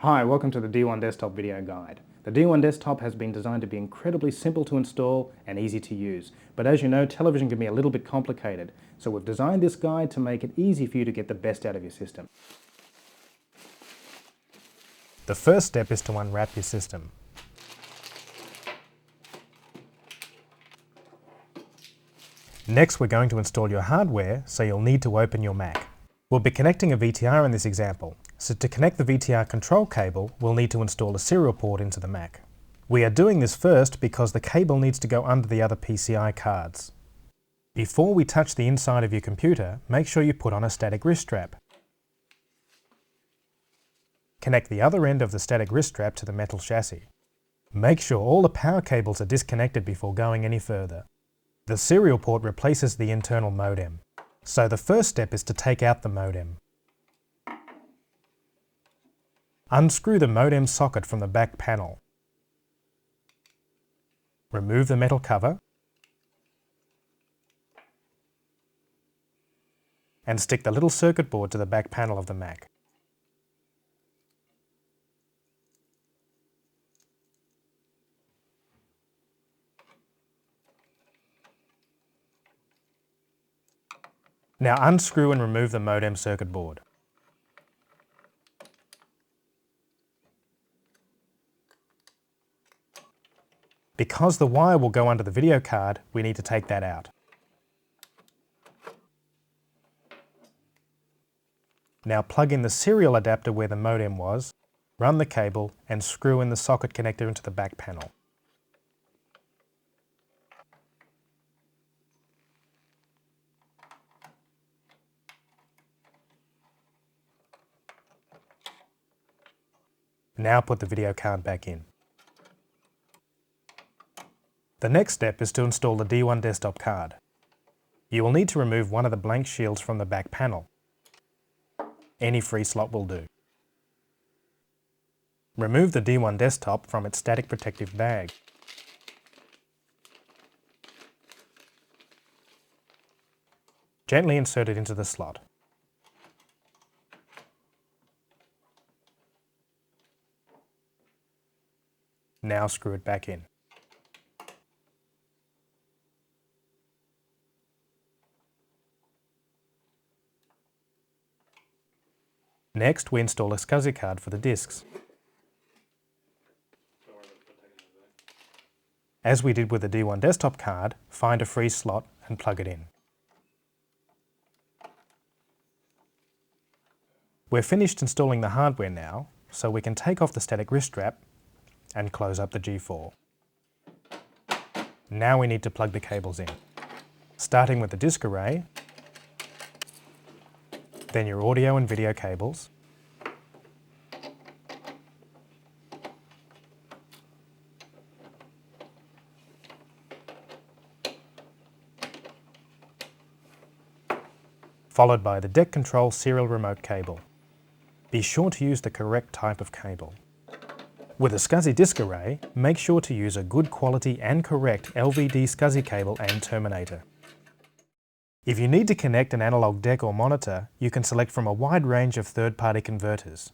Hi, welcome to the D1 Desktop video guide. The D1 Desktop has been designed to be incredibly simple to install and easy to use. But as you know, television can be a little bit complicated, so we've designed this guide to make it easy for you to get the best out of your system. The first step is to unwrap your system. Next, we're going to install your hardware, so you'll need to open your Mac. We'll be connecting a VTR in this example, so to connect the VTR control cable, we'll need to install a serial port into the Mac. We are doing this first because the cable needs to go under the other PCI cards. Before we touch the inside of your computer, make sure you put on a static wrist strap. Connect the other end of the static wrist strap to the metal chassis. Make sure all the power cables are disconnected before going any further. The serial port replaces the internal modem, so the first step is to take out the modem. Unscrew the modem socket from the back panel. Remove the metal cover and stick the little circuit board to the back panel of the Mac. Now unscrew and remove the modem circuit board. Because the wire will go under the video card, we need to take that out. Now plug in the serial adapter where the modem was, run the cable and screw in the socket connector into the back panel. Now put the video card back in. The next step is to install the D1 Desktop card. You will need to remove one of the blank shields from the back panel. Any free slot will do. Remove the D1 Desktop from its static protective bag. Gently insert it into the slot. Now screw it back in. Next, we install a SCSI card for the discs. As we did with the D1 Desktop card, find a free slot and plug it in. We're finished installing the hardware now, so we can take off the static wrist strap and close up the G4. Now we need to plug the cables in, starting with the disk array, then your audio and video cables, followed by the deck control serial remote cable. Be sure to use the correct type of cable. With a SCSI disk array, make sure to use a good quality and correct LVD SCSI cable and terminator. If you need to connect an analog deck or monitor, you can select from a wide range of third-party converters.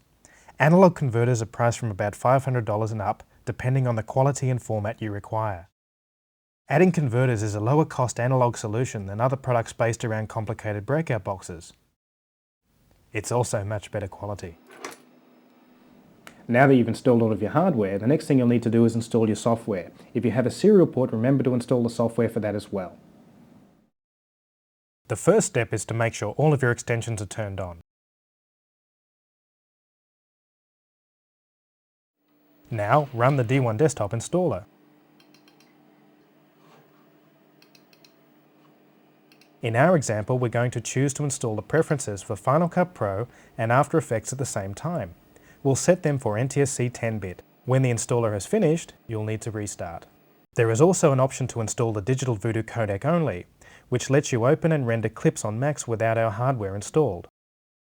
Analog converters are priced from about $500 and up, depending on the quality and format you require. Adding converters is a lower cost analog solution than other products based around complicated breakout boxes. It's also much better quality. Now that you've installed all of your hardware, the next thing you'll need to do is install your software. If you have a serial port, remember to install the software for that as well. The first step is to make sure all of your extensions are turned on. Now run the D1 Desktop installer. In our example, we're going to choose to install the preferences for Final Cut Pro and After Effects at the same time. We'll set them for NTSC 10-bit. When the installer has finished, you'll need to restart. There is also an option to install the Digital Voodoo codec only, which lets you open and render clips on Macs without our hardware installed.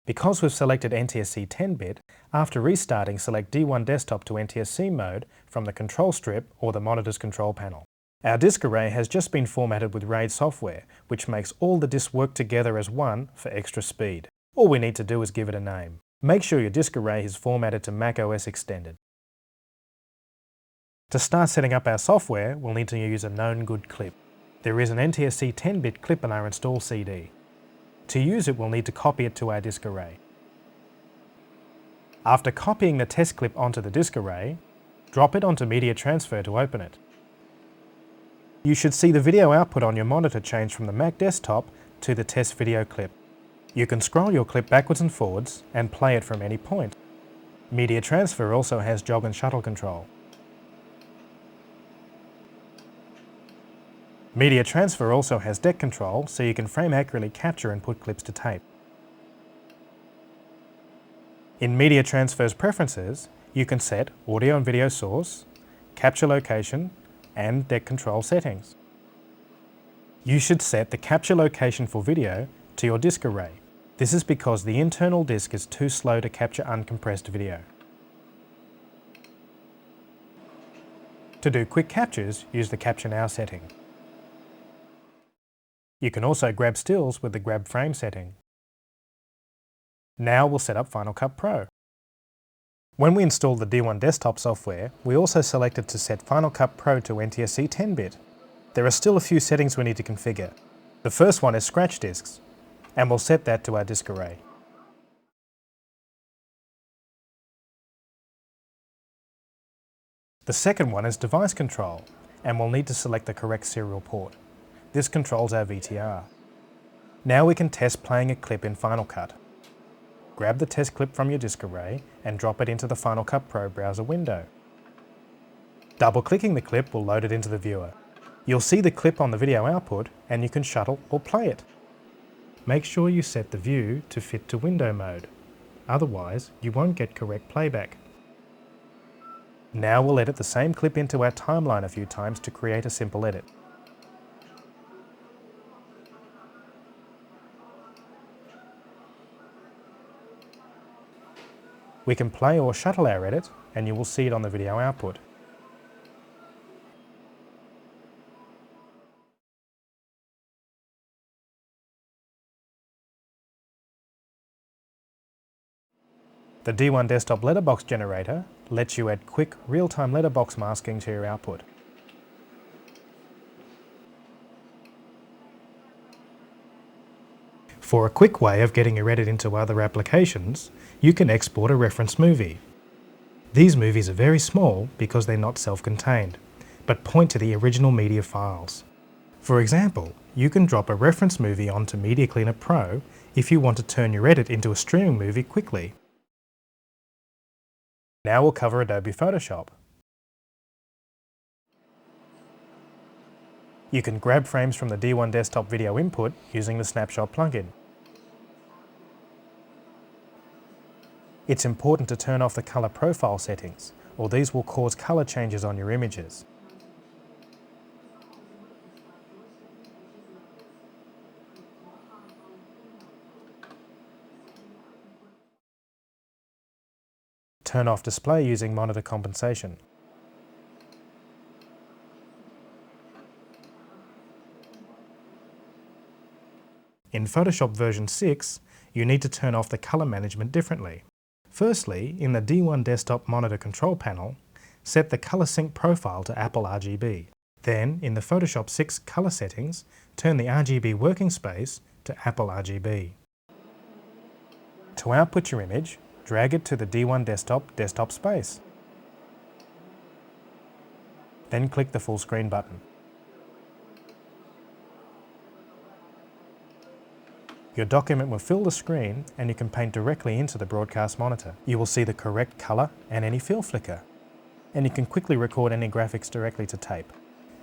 Because we've selected NTSC 10-bit, after restarting, select D1 Desktop to NTSC mode from the control strip or the monitor's control panel. Our disk array has just been formatted with RAID software, which makes all the disks work together as one for extra speed. All we need to do is give it a name. Make sure your disk array is formatted to macOS Extended. To start setting up our software, we'll need to use a known good clip. There is an NTSC 10-bit clip in our install CD. To use it, we'll need to copy it to our disk array. After copying the test clip onto the disk array, drop it onto Media Transfer to open it. You should see the video output on your monitor change from the Mac desktop to the test video clip. You can scroll your clip backwards and forwards and play it from any point. Media Transfer also has jog and shuttle control. Media Transfer also has deck control, so you can frame accurately capture and put clips to tape. In Media Transfer's preferences, you can set audio and video source, capture location, and deck control settings. You should set the capture location for video to your disk array. This is because the internal disk is too slow to capture uncompressed video. To do quick captures, use the Capture Now setting. You can also grab stills with the Grab Frame setting. Now we'll set up Final Cut Pro. When we installed the D1 desktop software, we also selected to set Final Cut Pro to NTSC 10-bit. There are still a few settings we need to configure. The first one is scratch disks, and we'll set that to our disk array. The second one is device control, and we'll need to select the correct serial port. This controls our VTR. Now we can test playing a clip in Final Cut. Grab the test clip from your disk array and drop it into the Final Cut Pro browser window. Double-clicking the clip will load it into the viewer. You'll see the clip on the video output and you can shuttle or play it. Make sure you set the view to fit to window mode. Otherwise, you won't get correct playback. Now we'll edit the same clip into our timeline a few times to create a simple edit. We can play or shuttle our edit, and you will see it on the video output. The D1 desktop letterbox generator lets you add quick, real-time letterbox masking to your output. For a quick way of getting your edit into other applications, you can export a reference movie. These movies are very small because they're not self-contained, but point to the original media files. For example, you can drop a reference movie onto Media Cleaner Pro if you want to turn your edit into a streaming movie quickly. Now we'll cover Adobe Photoshop. You can grab frames from the D1 desktop video input using the Snapshot plugin. It's important to turn off the color profile settings, or these will cause color changes on your images. Turn off display using monitor compensation. In Photoshop version 6, you need to turn off the color management differently. Firstly, in the D1 desktop monitor control panel, set the color sync profile to Apple RGB. Then, in the Photoshop 6 color settings, turn the RGB working space to Apple RGB. To output your image, drag it to the D1 desktop space. Then click the full screen button. Your document will fill the screen and you can paint directly into the broadcast monitor. You will see the correct color and any fill flicker. And you can quickly record any graphics directly to tape.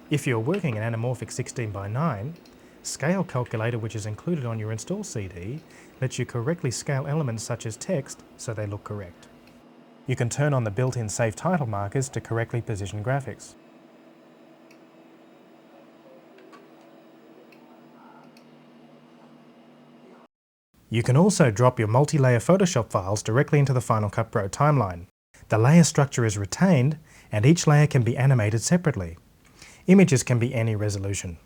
If you're working in anamorphic 16:9, Scale Calculator, which is included on your install CD, lets you correctly scale elements such as text so they look correct. You can turn on the built-in Save Title markers to correctly position graphics. You can also drop your multi-layer Photoshop files directly into the Final Cut Pro timeline. The layer structure is retained, and each layer can be animated separately. Images can be any resolution.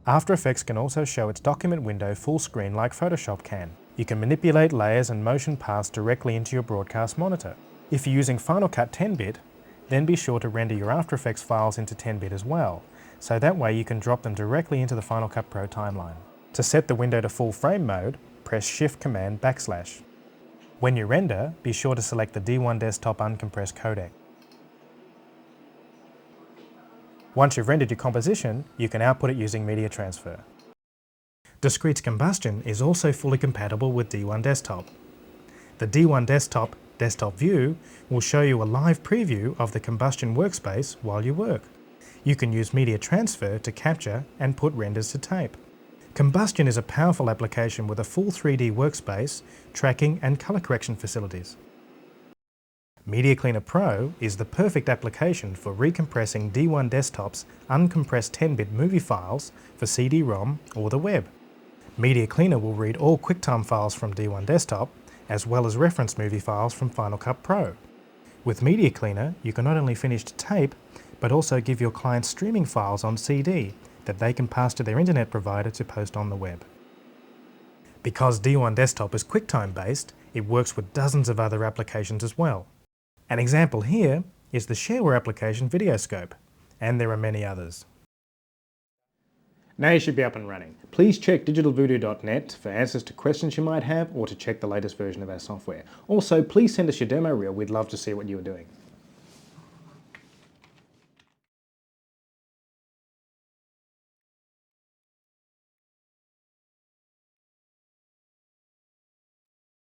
After Effects can also show its document window full screen like Photoshop can. You can manipulate layers and motion paths directly into your broadcast monitor. If you're using Final Cut 10-bit, then be sure to render your After Effects files into 10-bit as well, so that way you can drop them directly into the Final Cut Pro timeline. To set the window to full frame mode, press Shift-Command-. When you render, be sure to select the D1 Desktop uncompressed codec. Once you've rendered your composition, you can output it using Media Transfer. Discrete combustion is also fully compatible with D1 Desktop. The D1 Desktop desktop view will show you a live preview of the combustion workspace while you work. You can use Media Transfer to capture and put renders to tape. Combustion is a powerful application with a full 3D workspace, tracking and color correction facilities. Media Cleaner Pro is the perfect application for recompressing D1 Desktop's uncompressed 10-bit movie files for CD-ROM or the web. Media Cleaner will read all QuickTime files from D1 Desktop, as well as reference movie files from Final Cut Pro. With Media Cleaner, you can not only finish to tape, but also give your clients streaming files on CD that they can pass to their internet provider to post on the web. Because D1 Desktop is QuickTime based, it works with dozens of other applications as well. An example here is the shareware application Videoscope, and there are many others. Now you should be up and running. Please check digitalvoodoo.net for answers to questions you might have or to check the latest version of our software. Also, please send us your demo reel. We'd love to see what you are doing.